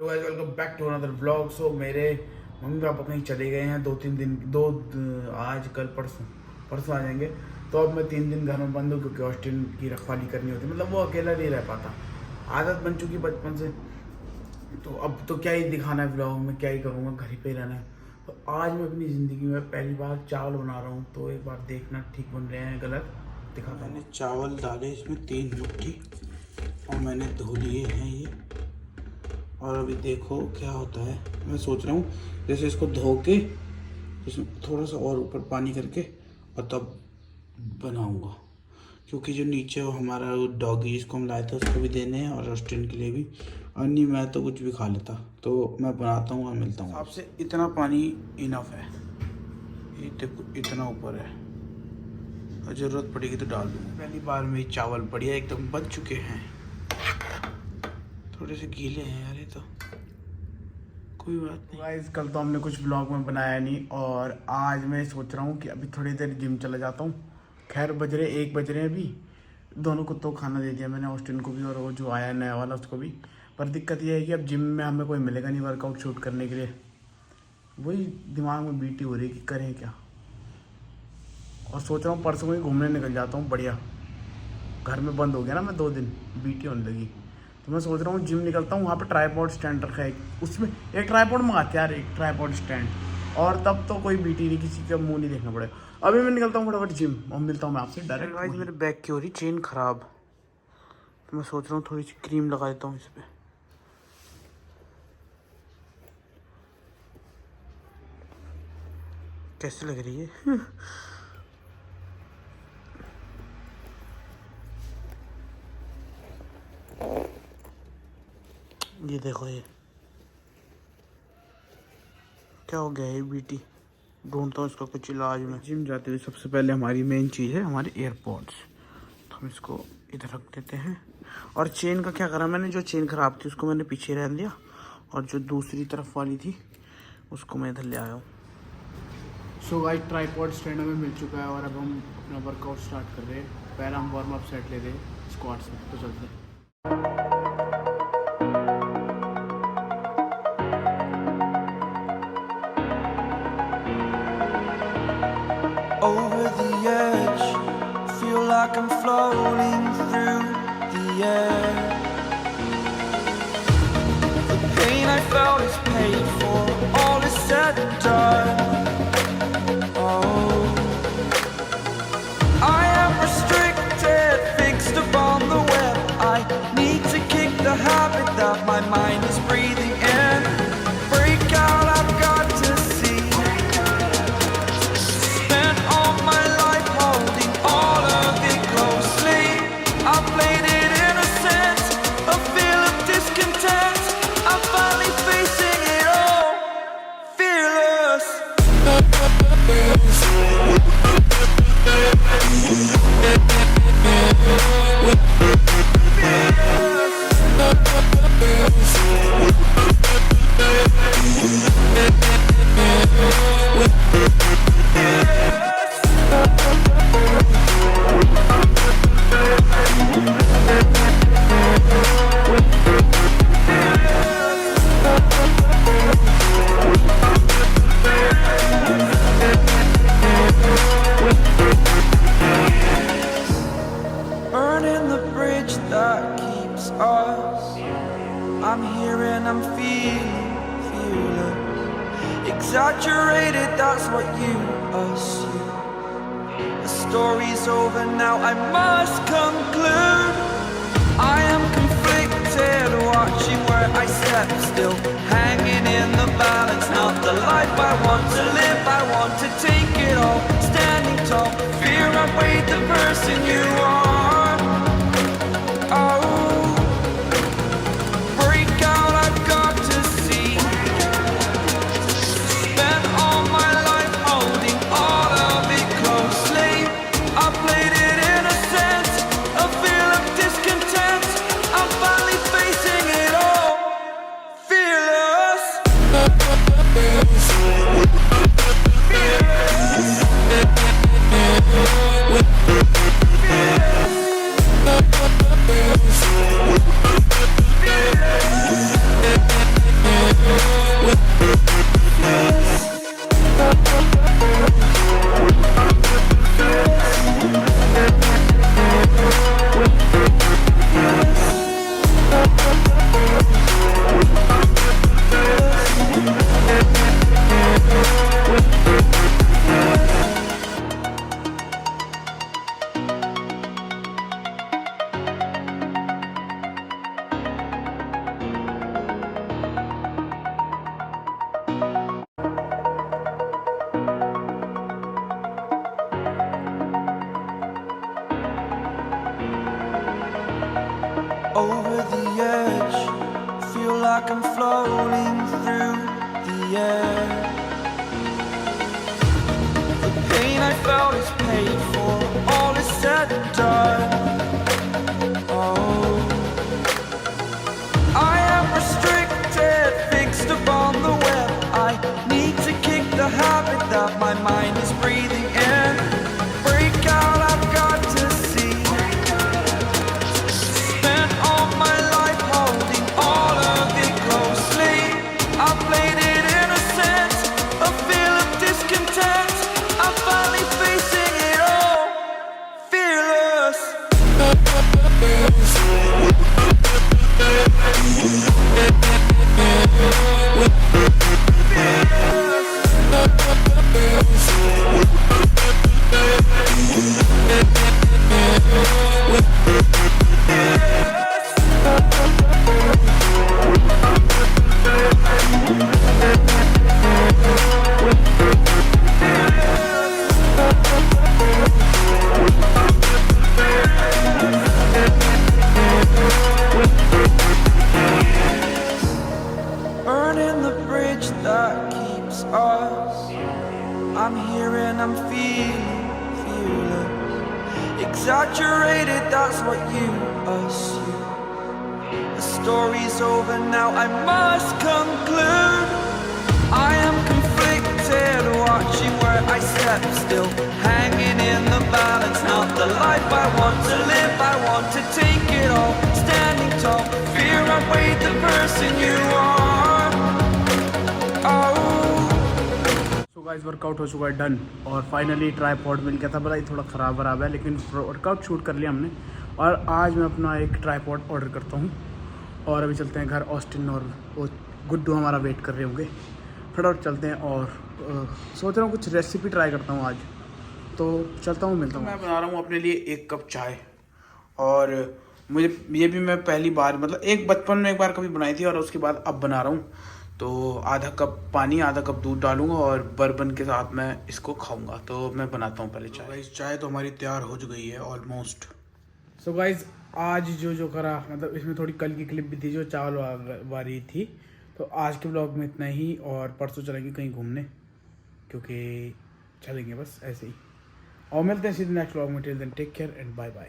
तो guys welcome back to another vlog. So मेरे mummy पापा कहीं चले गए हैं 2-3 दिन आज कल परसों आ जाएंगे। तो अब मैं 3 दिन घर में बंद हूँ क्योंकि हॉस्टल की रखवाली करनी होती है। मतलब वो अकेला नहीं रह पाता, आदत बन चुकी बचपन से। तो अब तो क्या ही दिखाना है व्लॉग में, क्या ही करूँगा, घर ही पे रहना है। तो आज मैं अपनी ज़िंदगी में पहली बार चावल बना रहा हूँ, तो एक बार देखना ठीक बन रहे हैं गलत दिखाता। मैंने चावल डाले इसमें 3 मुट्ठी और मैंने धो लिए हैं ये। और अभी देखो क्या होता है। मैं सोच रहा हूँ जैसे इसको धो के इसमें थोड़ा सा और ऊपर पानी करके और तब बनाऊँगा, क्योंकि जो नीचे वो हमारा डॉगी जिसको हम लाए थे उसको भी देने हैं और रेस्टोरेंट के लिए भी। और नहीं मैं तो कुछ भी खा लेता। तो मैं बनाता हूँ और मिलता हूँ आपसे। इतना पानी इनफ है, ये देखो इतना ऊपर है और ज़रूरत पड़ेगी तो डाल दूँगा। पहली बार में चावल बढ़िया एकदम बच चुके हैं। थोड़े से गीले हैं यार, ये तो कोई बात नहीं। गाइस कल तो हमने कुछ ब्लॉग में बनाया नहीं और आज मैं सोच रहा हूँ कि अभी थोड़ी देर जिम चला जाता हूँ। खैर 1 बज रहे हैं अभी। दोनों को तो खाना दे दिया मैंने, ऑस्टिन को भी और वो जो आया नया वाला उसको भी। पर दिक्कत ये है कि अब जिम में हमें कोई मिलेगा नहीं वर्कआउट शूट करने के लिए। वही दिमाग में बीटी हो रही है कि करें क्या। और सोच रहा हूँ परसों ही घूमने निकल जाता हूँ बढ़िया। घर में बंद हो गया ना मैं 2 दिन, बीटी होने लगी। तो मैं सोच रहा हूँ जिम निकलता हूँ, वहाँ पे ट्राईपॉड स्टैंड रखा है, उसमें एक ट्राईपॉड मंगाते यार, एक ट्राईपॉड स्टैंड। और तब तो कोई बीटी नहीं, किसी का मुंह नहीं देखना पड़ेगा। अभी मैं निकलता हूँ फटाफट जिम और मिलता हूँ मैं आपसे डायरेक्ट। गाइस मेरे बैग की हो रही चेन ख़राब, तो मैं सोच रहा हूँ थोड़ी सी क्रीम लगा देता हूँ इस पर। कैसे लग रही है ये देखो, ये क्या हो गया है बीटी। ढूंढता हूँ इसका कुछ इलाज में। जिम जाते हुए सबसे पहले हमारी मेन चीज़ है हमारे एयरपॉड्स। तो हम इसको इधर रख देते हैं। और चेन का क्या करा मैंने, जो चेन ख़राब थी उसको मैंने पीछे रहने दिया और जो दूसरी तरफ वाली थी उसको मैं इधर ले आया हूँ। सो गाइस ट्राईपॉड स्टैंड हमें मिल चुका है और अब हम अपना वर्कआउट स्टार्ट कर रहे हैं। पहले हम वार्म अप सेट ले रहे हैं स्क्वाट्स में, तो चलते हैं। Over the edge, feel like I'm floating through the air. The pain I felt is paid for, all is said and done. Oh, I am restricted, fixed upon the web. I need to kick the habit that my mind is breathing in. Break out, I've got to see. I'm here and I'm feeling fearless. Exaggerated, that's what you assume. The story's over now, I must conclude. I am conflicted, watching where I step still, hanging in the balance. Not the life I want to live, I want to take it all. Standing tall, fear outweighed the person you are. Oh, rolling through the air. The pain I felt is paid for, all is said and done. Oh, I am restricted, fixed upon the web. I need to kick the habit that my mind is breathing in. Break out, I've got to see. Spent all my life holding all of it closely. I played it innocent, a feel of discontent. I'm finally facing it all, fearless. Burning the bridge that keeps us. I'm here and I'm feeling fearless. Exaggerated, that's what you assume. The story's over now, I must conclude. I am conflicted, watching where I step still, hanging in the balance. Not the life I want to live, I want to take it all. Standing tall, fear outweighed the person you are. So guys workout हो चुका है done और finally tripod मिल गया था। भला थोड़ा ख़राब वराब है लेकिन वर्कआउट शूट कर लिया हमने। और आज मैं अपना एक ट्राईपॉड ऑर्डर करता हूँ और अभी चलते हैं घर। ऑस्टिन और वो गुड्डू हमारा वेट कर रहे होंगे। फटाफट चलते हैं और सोच रहा हूँ कुछ रेसिपी ट्राई करता हूँ आज, तो चलता हूँ मिलता हूँ। मैं बना रहा हूँ अपने लिए 1 कप चाय और मुझे ये भी मैं पहली बार मतलब एक बचपन में एक बार कभी बनाई थी और उसके बाद अब बना रहा हूँ। तो आधा कप पानी आधा कप दूध डालूंगा और बर्बन के साथ मैं इसको खाऊंगा। तो मैं बनाता हूँ पहले चाय। गाइस चाय तो हमारी तैयार हो गई है ऑलमोस्ट। सो गाइस आज जो करा मतलब इसमें थोड़ी कल की क्लिप भी थी जो चावल वाली थी। तो आज के ब्लॉग में इतना ही और परसों चलेंगे कहीं घूमने क्योंकि चलेंगे बस ऐसे ही। और मिलते हैं सीधे नेक्स्ट ब्लॉग में। Till then take care and bye bye.